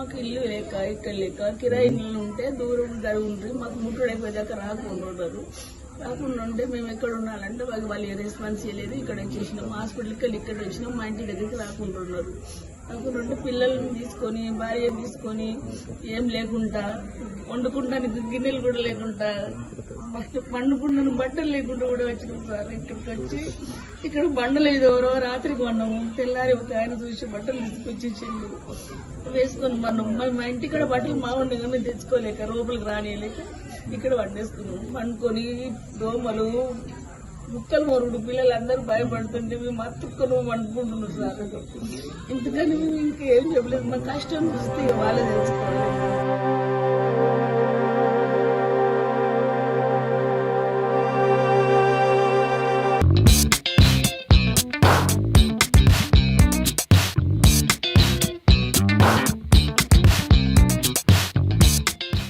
మాకు ఇల్లు లేక ఇక్కడ లేక కిరాయి ఇల్లు ఉంటే దూరం ఉండ్రి మాకు ముట్టుడైపోయాక రాకుండా ఉంటే మేము ఎక్కడ ఉండాలంటే వాళ్ళు రెస్పాన్స్ చేయలేదు. ఇక్కడ వచ్చేసినాం, హాస్పిటల్కి వెళ్ళి ఇక్కడ వచ్చినాం, మా ఇంటి దగ్గరికి రాకుండా పిల్లల్ని తీసుకొని భార్య తీసుకొని ఏం లేకుండా వండుకుంటానికి గిన్నెలు కూడా లేకుండా పండుకుంటాను బట్టలు లేకుండా కూడా వచ్చినాం సార్. ఇక్కడికి వచ్చి ఇక్కడ బండలు ఎవరో రాత్రికి కొన్నాము, తెల్లారి ఒక ఆయన చూసి బట్టలు తీసుకొచ్చేసిండు వేసుకొని మా ఇంటికాడ బట్టలు మా ఉండగా మేము తెచ్చుకోలేక లోపలికి రానియలేక ఇక్కడ వండేసుకున్నాం. పండుకొని దోమలు ముక్కలు మొరుగుడు పిల్లలందరూ భయపడుతుంటే మేము అతుక్కొని వండుకుంటున్నాం సార్. ఇంతకని మేము ఇంకేం చెప్పలేదు. మా కష్టం చూస్తే వాళ్ళే తెచ్చుకోవాలి.